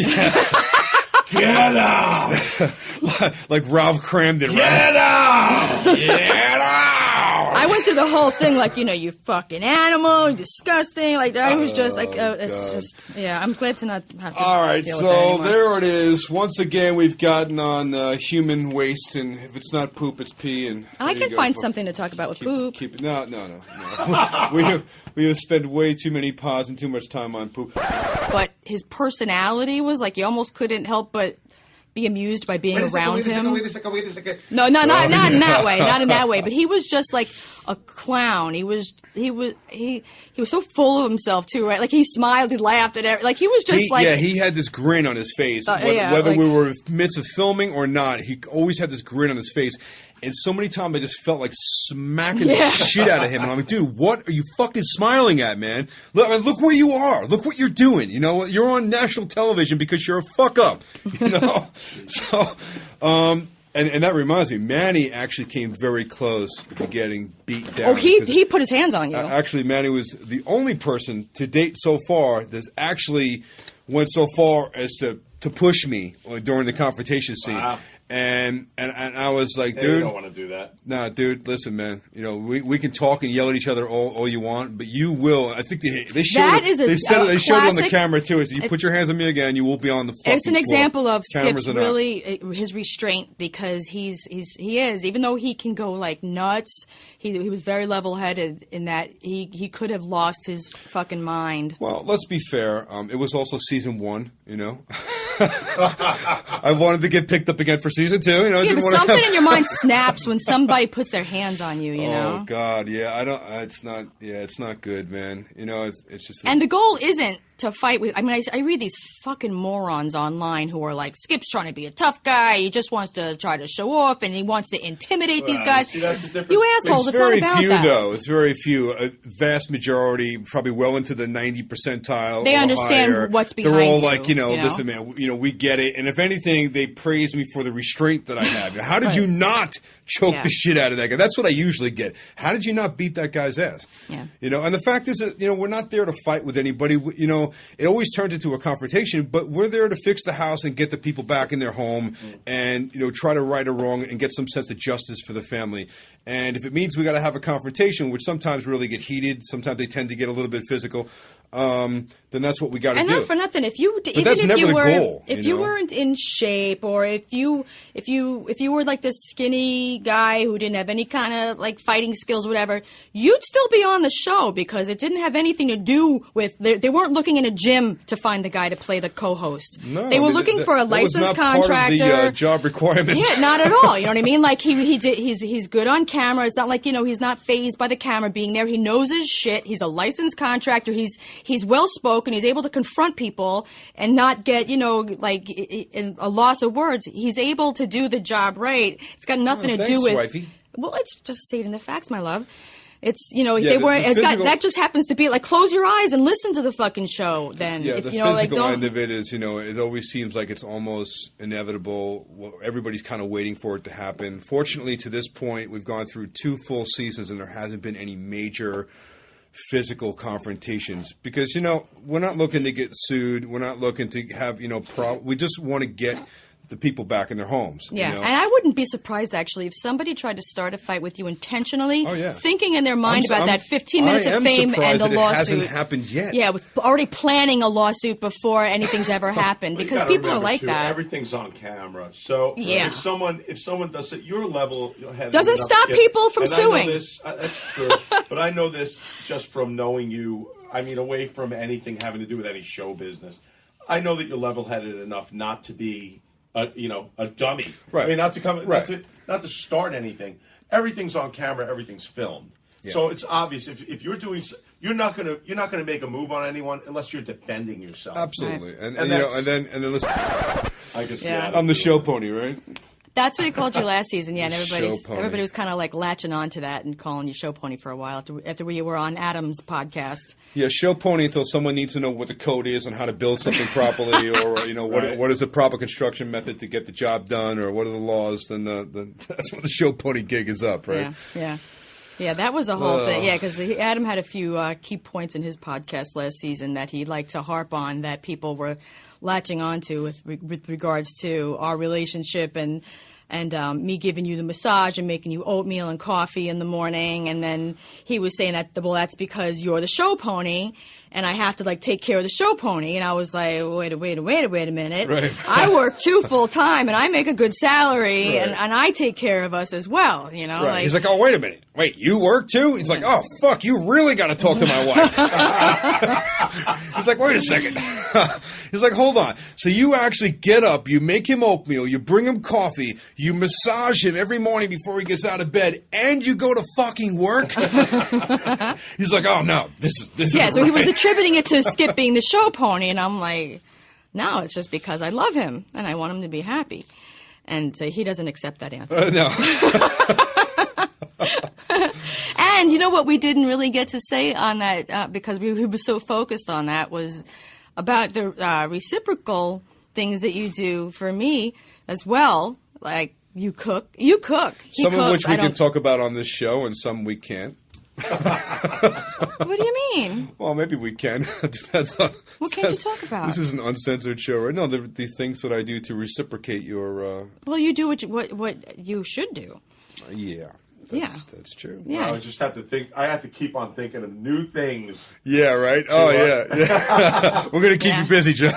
Get out! Like Ralph Cramden. Get out! Get out! I went through the whole thing, you fucking animal, you disgusting. I was just it's just, I'm glad to not have to. All right, deal with that anymore. There it is. Once again, we've gotten on human waste, and if it's not poop, it's pee. And I can find something to talk about with poop. Keep it. No. we have spent way too many pods and too much time on poop. But his personality was you almost couldn't help but be amused by being around him. Wait a second. No, not in that way. Not in that way. But he was just a clown. He was so full of himself too, right? He smiled, he laughed at everything. He was just he had this grin on his face. Whether we were in the midst of filming or not, he always had this grin on his face. And so many times I just felt like smacking the shit out of him. And I'm like, dude, what are you fucking smiling at, man? Look where you are. Look what you're doing. You're on national television because you're a fuck up. So, and that reminds me, Manny actually came very close to getting beat down. Oh, he put his hands on you. Actually, Manny was the only person to date so far that's actually went so far as to push me during the confrontation scene. Wow. And I was like, dude, you don't want to do that. Nah, dude, listen, man. We can talk and yell at each other all you want, but you will. I think they showed they showed it on the camera too. Is you put your hands on me again, you will be on the fucking It's an example floor. of Skip's his restraint, because he is, even though he can go nuts, he was very level-headed in that he could have lost his fucking mind. Well, let's be fair. It was also season 1, I wanted to get picked up again for season 2. But something in your mind snaps when somebody puts their hands on you. Oh God, yeah. I don't. It's not. Yeah, it's not good, man. It's just. And the goal isn't to fight with. I read these fucking morons online who are like, Skip's trying to be a tough guy. He just wants to try to show off, and he wants to intimidate these guys. See, that's the you assholes! It's very few, though. It's very few. A vast majority, probably well into the 90 percentile. They understand higher. what's behind. They're all like, listen, man. We get it. And if anything, they praise me for the restraint that I have. How did you not choke the shit out of that guy? That's what I usually get. How did you not beat that guy's ass? Yeah. And the fact is that we're not there to fight with anybody. It always turns into a confrontation, but we're there to fix the house and get the people back in their home, and try to right a wrong and get some sense of justice for the family. And if it means we got to have a confrontation, which sometimes really get heated, sometimes they tend to get a little bit physical, then that's what we got to do. And not for nothing, if you weren't in shape, or if you were like this skinny guy who didn't have any kind of fighting skills, whatever, you'd still be on the show, because it didn't have anything to do with. They weren't looking in a gym to find the guy to play the co-host. No, they were looking for a licensed contractor. Part of the job requirements. Yeah, not at all. You know what I mean? He's good on camera. It's not like he's not fazed by the camera being there. He knows his shit. He's a licensed contractor. He's well spoken. He's able to confront people and not get a loss of words. He's able to do the job right. It's got nothing to do with. Wifey. Well, let's just stating the facts, my love. It's that just happens to be close your eyes and listen to the fucking show. Then the physical end of it is it always seems like it's almost inevitable. Well, everybody's kind of waiting for it to happen. Fortunately, to this point, we've gone through 2 full seasons and there hasn't been any major physical confrontations, because we're not looking to get sued. We're not looking to have we just want to get the people back in their homes. Yeah, and I wouldn't be surprised, actually, if somebody tried to start a fight with you intentionally, thinking in their mind about that 15 minutes of fame and a lawsuit. It hasn't happened yet. Yeah, already planning a lawsuit before anything's ever happened, because people are like that. Everything's on camera, so if someone does it, your level doesn't stop people from suing. That's true, but I know this just from knowing you. I mean, away from anything having to do with any show business, I know that you're level-headed enough not to be a dummy. Right. I mean, not to start anything. Everything's on camera. Everything's filmed. Yeah. So it's obvious if you're doing, you're not gonna make a move on anyone unless you're defending yourself. Absolutely. And then listen. I can see Yeah. that. I'm the show pony, right? That's what he called you last season, yeah. And Show pony. everybody was kind of like latching on to that and calling you show pony for a while after we were on Adam's podcast. Yeah, show pony until someone needs to know what the code is and how to build something properly, or what is the proper construction method to get the job done, or what are the laws. Then that's when the show pony gig is up, right? Yeah, that was a whole thing. Yeah, because Adam had a few key points in his podcast last season that he'd like to harp on that people were latching onto with regards to our relationship and me giving you the massage and making you oatmeal and coffee in the morning. And then he was saying that, well, that's because you're the show pony and I have to take care of the show pony. And I was like, wait a minute. Right. I work 2 full time and I make a good salary Right. and I take care of us as well, you know? Right. He's like, oh, wait a minute. Wait, you work too? He's like, oh, fuck, you really got to talk to my wife. He's like, wait a second. He's like, hold on. So you actually get up, you make him oatmeal, you bring him coffee, you massage him every morning before he gets out of bed, and you go to fucking work? He's like, oh, no, this is Yeah, so right. he was attributing it to Skip being the show pony, and I'm like, no, it's just because I love him and I want him to be happy. And so he doesn't accept that answer. No. And you know what we didn't really get to say on that because we were so focused on that was about the reciprocal things that you do for me as well. Like you cook. He Some of which cooks. we can talk about on this show and some we can't. What do you mean? Well, maybe we can. Depends on. What can't you talk about? This is an uncensored show, right? No, the things that I do to reciprocate your. Well, you do what you should do. Yeah. Yeah. That's true. Yeah. I just have to think. I have to keep on thinking of new things. Yeah, right? Oh, yeah. We're going to keep you busy, Joe.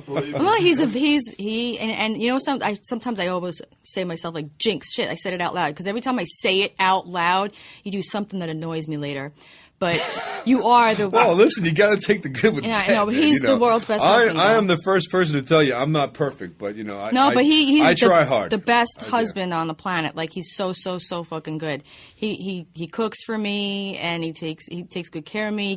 Well, and you know, sometimes I always say to myself, like, jinx, shit, I said it out loud. Because every time I say it out loud, you do something that annoys me later. But you are the... Well, listen, you got to take the good with the Yeah, bad. no, but he's the world's best husband. I am the first person to tell you I'm not perfect, but, you know, I he's try hard. The best husband on the planet. Like, he's so fucking good. He cooks for me, and he takes good care of me.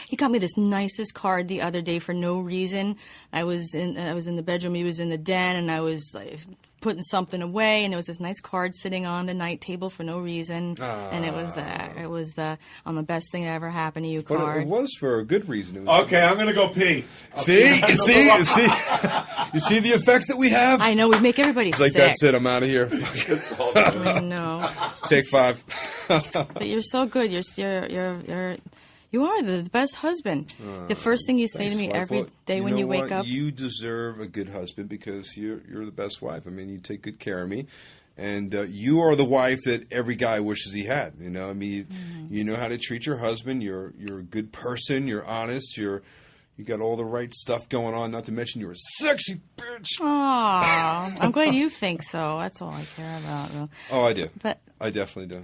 He got me this nicest card the other day for no reason. I was in the bedroom, he was in the den, and I was like putting something away, and there was this nice card sitting on the night table for no reason, and it was the I'm the best thing that ever happened to you But card. it was for a good reason. It was Okay, I'm going to go pee. See? You see the effect that we have? I know, we make everybody It's like, sick. that's it, I'm out of here. I know. Take 5. But you're so good. You are the best husband. The first thing you say to me every day when you wake up. You deserve a good husband because you're the best wife. I mean, you take good care of me. And you are the wife that every guy wishes he had. You know, I mean, you know how to treat your husband. You're a good person. You're honest. You got all the right stuff going on. Not to mention you're a sexy bitch. Aw, I'm glad you think so. That's all I care about. Though. Oh, I do. But I definitely do.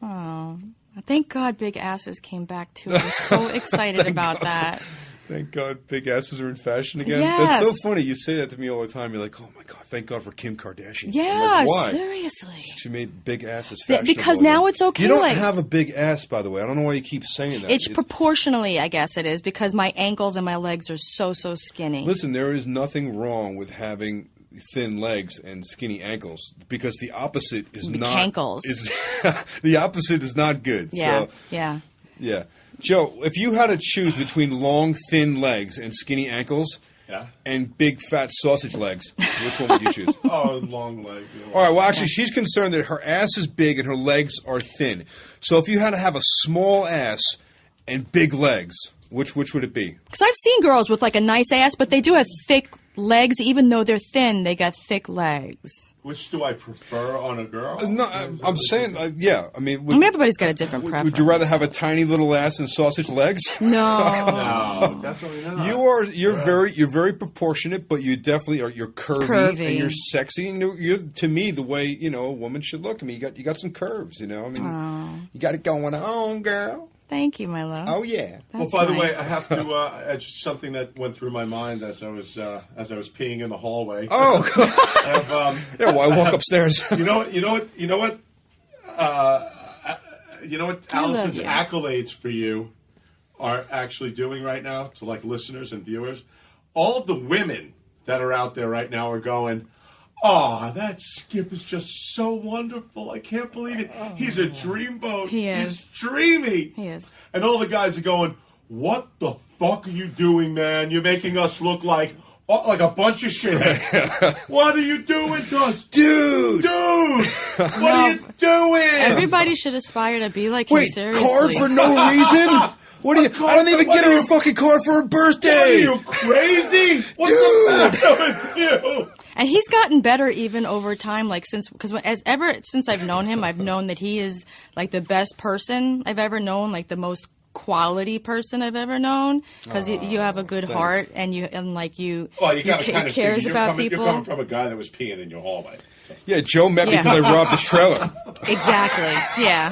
oh, thank God, big asses came back too. I'm so excited about that. Thank God big asses are in fashion again. Yes. That's so funny. You say that to me all the time. You're like, oh, my God, thank God for Kim Kardashian. I'm Yeah, like, why? seriously. She made big asses fashionable. Because now it's okay. You don't like, have a big ass, by the way. I don't know why you keep saying that. it's proportionally, I guess it is, because my ankles and my legs are so skinny. Listen, there is nothing wrong with having thin legs and skinny ankles because the opposite is not. Cankles. The opposite is not good. Yeah, So, yeah. yeah. Joe, if you had to choose between long, thin legs and skinny ankles and big, fat sausage legs, which one would you choose? Oh, long leg. All right, well, actually, she's concerned that her ass is big and her legs are thin. So if you had to have a small ass and big legs, which would it be? Because I've seen girls with like a nice ass, but they do have thick legs. Even though they're thin, they got thick legs. Which do I prefer on a girl? No, I'm saying, yeah. I mean, Everybody's got a different preference. would you rather have a tiny little ass and sausage legs? No. No, definitely not. You're very proportionate, but you definitely are. You're curvy. And you're sexy. And you're to me the way a woman should look. I mean, you got some curves. I mean, you got it going on, girl. Thank you, my love. Oh yeah. Well, by the way, I have to just something that went through my mind as I was peeing in the hallway. Oh. Yeah, well, I walk upstairs. You know what? Alison's accolades for you are actually doing right now to like listeners and viewers. All of the women that are out there right now are going, "Oh, that Skip is just so wonderful. I can't believe it. He's a dreamboat. He is. He's dreamy. He is." And all the guys are going, "What the fuck are you doing, man? You're making us look like a bunch of shitheads. What are you doing to us? Dude! What are you doing?" Everybody should aspire to be like him, Wait, seriously. card for no reason? What do you? I don't even get her a fucking card for her birthday. Are you crazy? What's the matter with you? And he's gotten better even over time, like since I've known him, I've known that he is like the best person I've ever known, like the most quality person I've ever known, because you have a good heart and you cares about people. You're coming from a guy that was peeing in your hallway. So. Yeah, Joe met me because I robbed his trailer. Exactly. Yeah.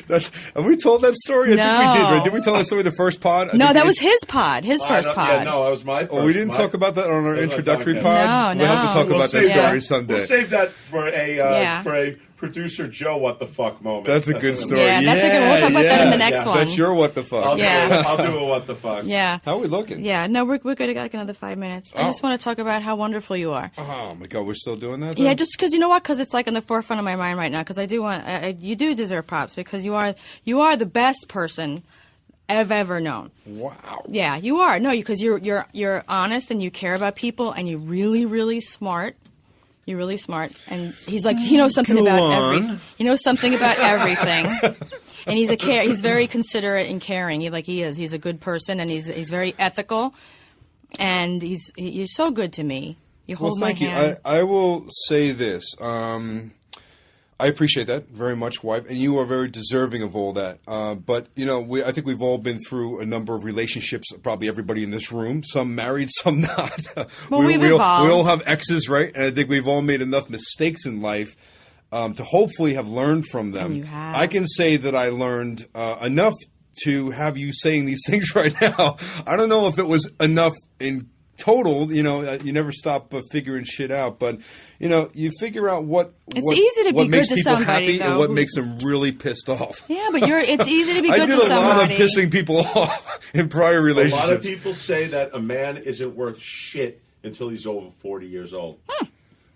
Have we told that story? I think we did, right? Did we tell that story in the first pod? No, that was his pod, his first pod. Yeah, no, that was my first. Oh, we didn't talk about that on our introductory pod? No. We'll have to talk about that story someday. We'll save that for a producer Joe what the fuck moment. That's a good story. Yeah, that's a good one. We'll talk about that in the next one. That's your what the fuck. I'll do a what the fuck. Yeah. How are we looking? Yeah, no, we're good. I got like another 5 minutes. I just want to talk about how wonderful you are. Oh my God, we're still doing that? Though? Yeah, just because you know what? Because it's like in the forefront of my mind right now. Because I do want, you do deserve props because you are the best person I've ever known. Wow. Yeah, you are. No, because you're honest and you care about people and you're really, really smart. You're really smart, and he's like he knows something about everything. He knows something about everything, and he's very considerate and caring. He's a good person, and he's very ethical, and you're so good to me. You hold my hand. I will say this. I appreciate that very much, wife, and you are very deserving of all that. But I think we've all been through a number of relationships. Probably everybody in this room, some married, some not. Well, we all have exes, right? And I think we've all made enough mistakes in life to hopefully have learned from them. And you have. I can say that I learned enough to have you saying these things right now. I don't know if it was enough in total, you never stop figuring shit out, but you figure out what easy to be makes good to people somebody, happy though, and what makes them really pissed off. Yeah, but it's easy to be good to somebody. I did a lot of pissing people off in prior relationships. A lot of people say that a man isn't worth shit until he's over 40 years old.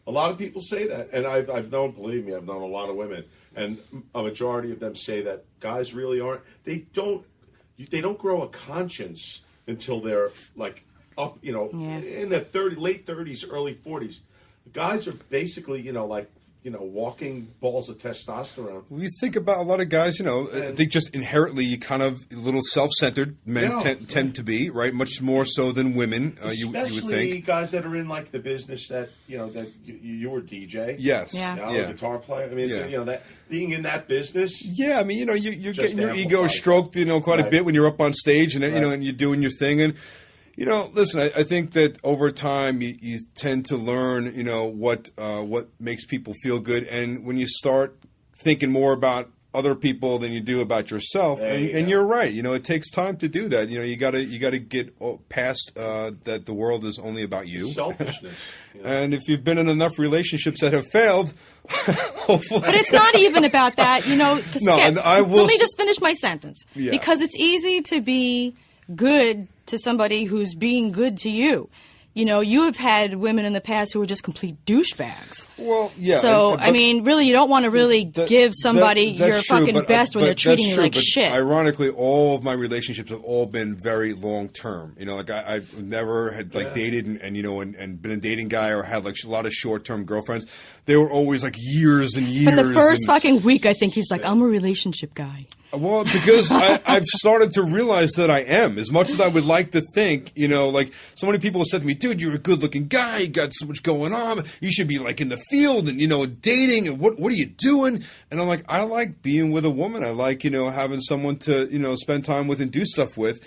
A lot of people say that, and I've known, believe me, I've known a lot of women, and a majority of them say that guys really aren't. They don't grow a conscience until they're like up, in their late 30s, early 40s. The guys are basically, walking balls of testosterone. When you think about a lot of guys, I think just inherently kind of a little self-centered men tend to be, right? Much more so than women, you would think. Especially guys that are in like the business that, that you were DJ. Yes. A guitar player. I mean, so, that being in that business. Yeah, I mean, you're getting your ego stroked, quite a bit when you're up on stage and, and you're doing your thing. And, listen, I think that over time you tend to learn, what makes people feel good. And when you start thinking more about other people than you do about yourself, and you're right, it takes time to do that. You got to get past that the world is only about you. Selfishness. And if you've been in enough relationships that have failed, hopefully. But it's not even about that, Skip, let me just finish my sentence. Yeah. Because it's easy to be good to somebody who's being good to you. You have had women in the past who were just complete douchebags. Well, yeah. So, really, you don't want to really give somebody your fucking best when they're treating you like shit. Ironically, all of my relationships have all been very long term. I've never had dated and been a dating guy or had a lot of short term girlfriends. They were always years and years. For the first fucking week, I think he's like, I'm a relationship guy. Well, because I've started to realize that I am. As much as I would like to think, so many people have said to me, dude, you're a good-looking guy. You got so much going on. You should be, in the field and, dating. And what are you doing? And I'm like, I like being with a woman. I like, having someone to, spend time with and do stuff with.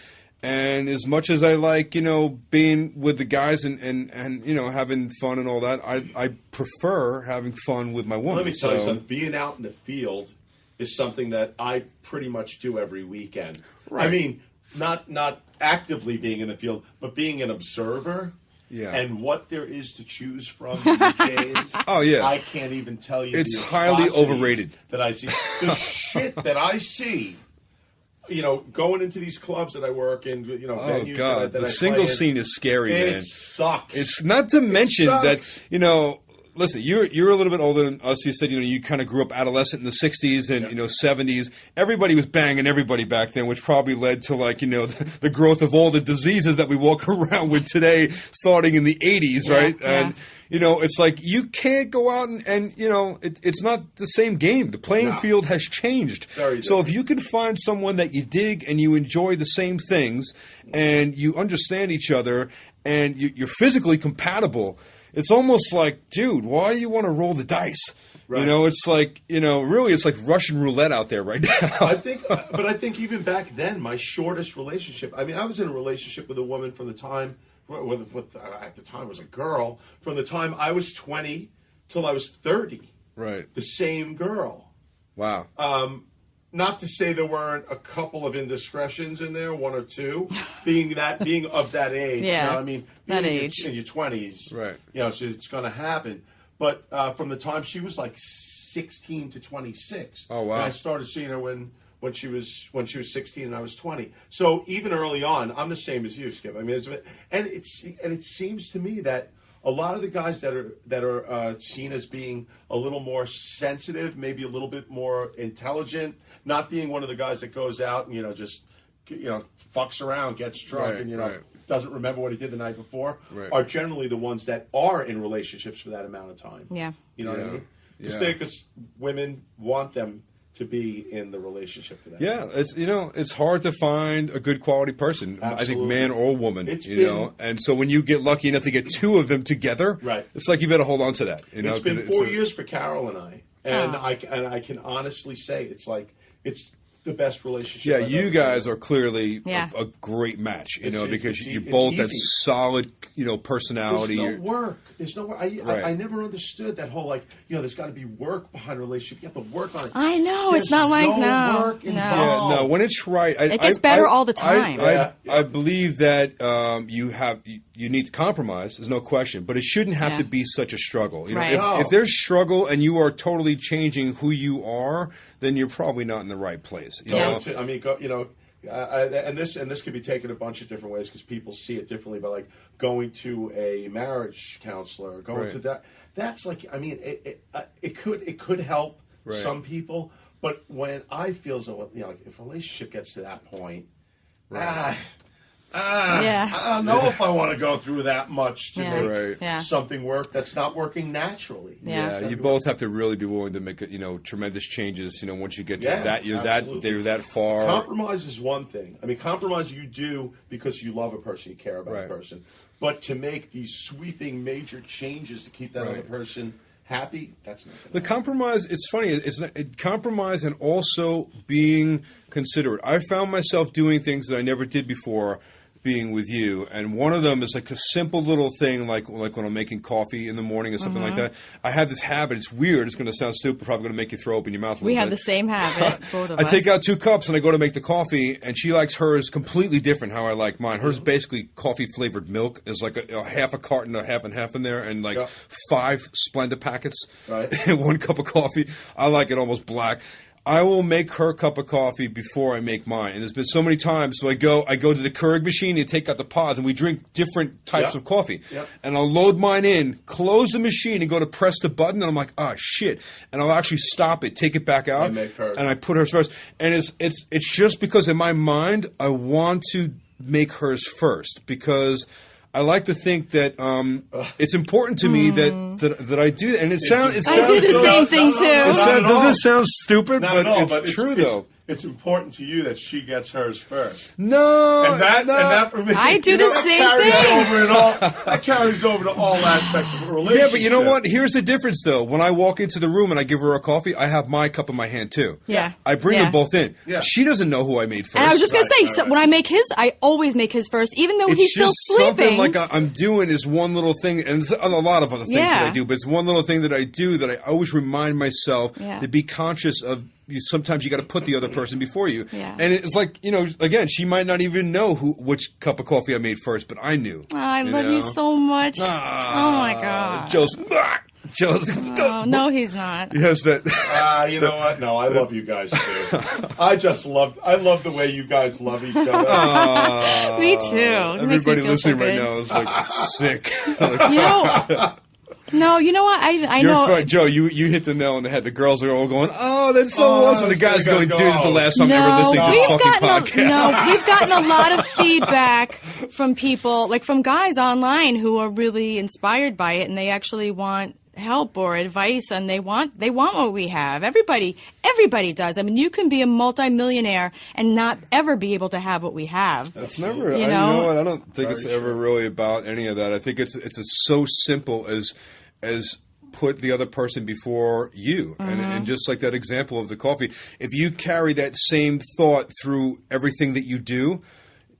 And as much as I like, being with the guys and having fun and all that, I prefer having fun with my woman. Let me tell you something. Being out in the field is something that I pretty much do every weekend. Right. I mean, not actively being in the field, but being an observer. Yeah. And what there is to choose from these days. Oh, yeah. I can't even tell you. It's highly overrated. That I see. The shit that I see going into these clubs that I work in, venues God, that the I single play in, scene is scary, man. It sucks. It's not to mention that, listen, you're a little bit older than us. You said, you kind of grew up adolescent in the 60s and, 70s. Everybody was banging everybody back then, which probably led to, the growth of all the diseases that we walk around with today, starting in the 80s, right? Yeah. And, it's like you can't go out and it's not the same game. The playing field has changed. So if you can find someone that you dig and you enjoy the same things and you understand each other and you're physically compatible, it's almost like, dude, why do you want to roll the dice? Right. It's like, really it's like Russian roulette out there right now. I think even back then, my shortest relationship, I was in a relationship with a woman from the time, at the time was a girl, from the time I was 20 till I was 30. Right. The same girl. Wow. Not to say there weren't a couple of indiscretions in there, one or two, being of that age. Yeah, that age. In your 20s. Right. So it's going to happen. But from the time she was like 16 to 26. Oh, wow. And I started seeing her when she was 16 and I was 20. So even early on, I'm the same as you, Skip. It seems to me that a lot of the guys that are seen as being a little more sensitive, maybe a little bit more intelligent, not being one of the guys that goes out and just fucks around, gets drunk, and doesn't remember what he did the night before, are generally the ones that are in relationships for that amount of time. Yeah, you know what I mean? Because women want them to be in the relationship for that. Yeah, it's hard to find a good quality person. Absolutely. I think man or woman. And so when you get lucky enough to get two of them together, it's like you better hold on to that. It's been 4 years for Carol and I, and I can honestly say it's the best relationship. Yeah, I've you ever guys had. are clearly a great match. Because you it's both easy. have solid, personality. There's no work. There's no work. I never understood that whole there's got to be work behind a relationship. You have to work on it. I know it's not like work involved. Yeah, no. When it's right, it gets better all the time. I believe that you need to compromise. There's no question, but it shouldn't have to be such a struggle. If there's struggle and you are totally changing who you are, then you're probably not in the right place. And this could be taken a bunch of different ways because people see it differently. But like going to a marriage counselor, going to that's like it could help some people. But when I feel as though if a relationship gets to that point, I don't know if I want to go through that much to make something work that's not working naturally. Yeah, you both have to really be willing to make tremendous changes. Once you get to that, you're that far. Compromise is one thing. Compromise you do because you love a person, you care about a person. But to make these sweeping major changes to keep that other person happy, that's not the compromise. It's funny. It's compromise and also being considerate. I found myself doing things that I never did before being with you, and one of them is like a simple little thing, like when I'm making coffee in the morning or something like that. I have this habit. It's weird. It's going to sound stupid. Probably going to make you throw open your mouth. We have the same habit. Both of us. I take out 2 cups and I go to make the coffee, and she likes hers completely different how I like mine. Hers basically coffee flavored milk. There's like a half a carton, a half and half in there, and 5 Splenda packets in 1 cup of coffee. I like it almost black. I will make her cup of coffee before I make mine. And there's been so many times. So I go to the Keurig machine and take out the pods, and we drink different types of coffee. Yep. And I'll load mine in, close the machine, and go to press the button, and I'm like, oh shit! And I'll actually stop it, take it back out, and I put hers first. And it's just because in my mind I want to make hers first because I like to think that it's important to me that I do that. And it sounds I do the same thing too. Doesn't sound stupid, but it's true though. It's important to you that she gets hers first. No, and that for me, I do the same thing. That carries over to all aspects of a relationship. Yeah, but you know what? Here's the difference, though. When I walk into the room and I give her a coffee, I have my cup in my hand too. Yeah, I bring them both in. Yeah. She doesn't know who I made first. And I was just gonna say, so when I make his, I always make his first, even though he's still sleeping. Something like I'm doing is one little thing, and there's a lot of other things that I do, but it's one little thing that I do that I always remind myself to be conscious of. Sometimes you got to put the other person before you, and it's like again, she might not even know which cup of coffee I made first, but I knew. Oh, I love you so much. Oh my god, Joe's. Joe's Oh, no, he's not. Yes, that. You know what? No, I love you guys too. I love the way you guys love each other. Me too. It makes me Everybody feel listening so right good. now is like sick. No, you know what? I You're know. fine. Joe, you hit the nail on the head. The girls are all going, "Oh, that's so awesome." The guys going, "Dude, this is the last time I'm ever listening to this fucking podcast." We've gotten a lot of feedback from people, like from guys online who are really inspired by it, and they actually want help or advice, and they want what we have. Everybody does. I mean, you can be a multimillionaire and not ever be able to have what we have. That's never. You know what? I don't think it's ever really about any of that. I think it's so simple as put the other person before you. And just like that example of the coffee, if you carry that same thought through everything that you do,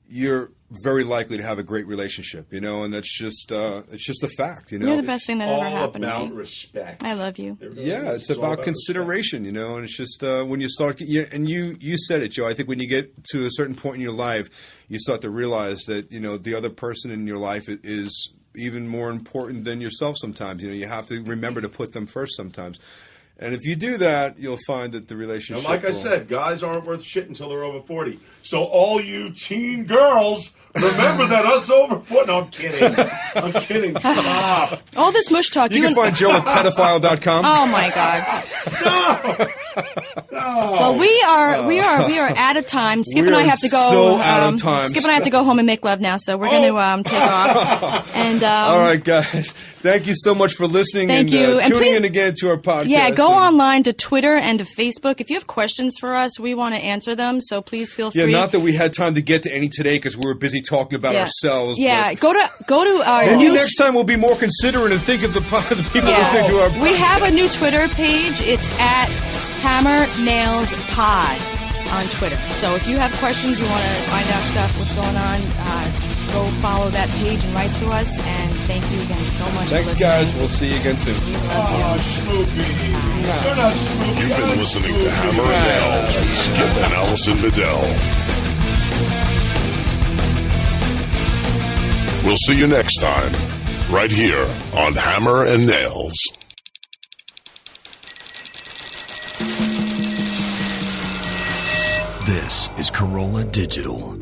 you're very likely to have a great relationship, and that's just it's just a fact, You're the best thing that ever happened to me. All about respect. I love you. It's about consideration, and it's just when you start, and you said it, Joe. I think when you get to a certain point in your life, you start to realize that the other person in your life is even more important than yourself sometimes. You have to remember to put them first sometimes. And if you do that, you'll find that the relationship... And like I said, guys aren't worth shit until they're over 40. So all you teen girls, remember that us over 40... No, I'm kidding. Stop. All this mush talk... You can find Joe at pedophile.com. Oh, my God. No. Well, we are out of time. Skip and I have to go. So out of time. Skip and I have to go home and make love now, so we're going to take off. And all right, guys. Thank you so much for listening and tuning please, in again to our podcast. Yeah, go online to Twitter and to Facebook. If you have questions for us, we want to answer them. So please feel free. Yeah, not that we had time to get to any today because we were busy talking about ourselves. Yeah, go to our maybe new. Next time we'll be more considerate and think of the people listening to our. We have a new Twitter page. It's at Hammer Nails Pod on Twitter. So if you have questions, you want to find out stuff, what's going on, go follow that page and write to us. And thank you again so much for listening. Thanks, guys. We'll see you again soon. You've been listening to Hammer and Nails with Skip and Alison Bedell. We'll see you next time, right here on Hammer and Nails. This is Corolla Digital.